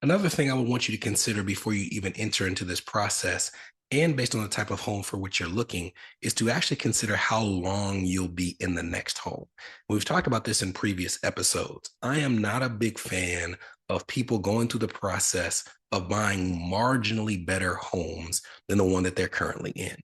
Another thing I would want you to consider before you even enter into this process, and based on the type of home for which you're looking, is to actually consider how long you'll be in the next home. We've talked about this in previous episodes. I am not a big fan of people going through the process of buying marginally better homes than the one that they're currently in.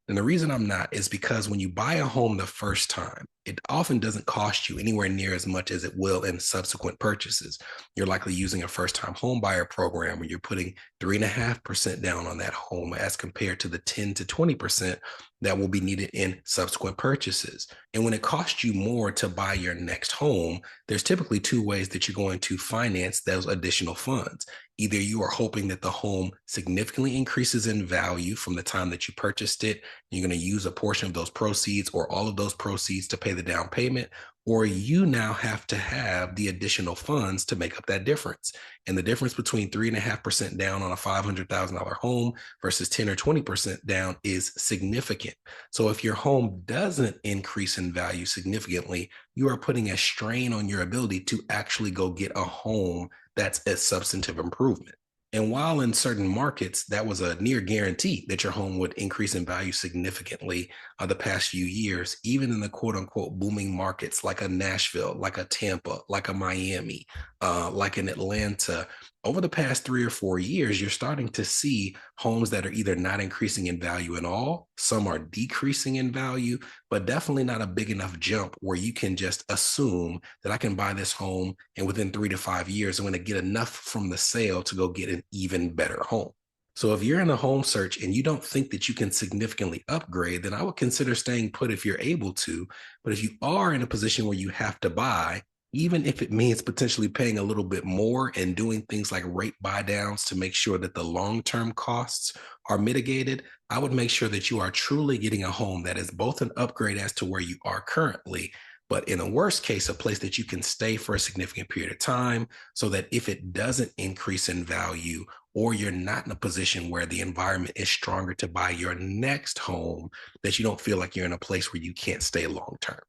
And the reason I'm not is because when you buy a home the first time, it often doesn't cost you anywhere near as much as it will in subsequent purchases. You're likely using a first time home buyer program where you're putting 3.5% down on that home as compared to the 10 to 20% that will be needed in subsequent purchases. And when it costs you more to buy your next home, there's typically two ways that you're going to finance those additional funds. Either you are hoping that the home significantly increases in value from the time that you purchased it. You're going to use a portion of those proceeds or all of those proceeds to pay the down payment, or you now have to have the additional funds to make up that difference. And the difference between 3.5% down on a $500,000 home versus 10 or 20% down is significant. So if your home doesn't increase in value significantly, you are putting a strain on your ability to actually go get a home that's a substantive improvement. And while in certain markets, that was a near guarantee that your home would increase in value significantly the past few years, even in the quote unquote booming markets like a Nashville, like a Tampa, like a Miami, like an Atlanta, over the past 3 or 4 years, you're starting to see homes that are either not increasing in value at all, some are decreasing in value, but definitely not a big enough jump where you can just assume that I can buy this home and within 3 to 5 years, I'm going to get enough from the sale to go get an even better home. So if you're in a home search and you don't think that you can significantly upgrade, then I would consider staying put if you're able to. But if you are in a position where you have to buy, even if it means potentially paying a little bit more and doing things like rate buy downs to make sure that the long-term costs are mitigated, I would make sure that you are truly getting a home that is both an upgrade as to where you are currently, but in a worst case, a place that you can stay for a significant period of time so that if it doesn't increase in value or you're not in a position where the environment is stronger to buy your next home, that you don't feel like you're in a place where you can't stay long term.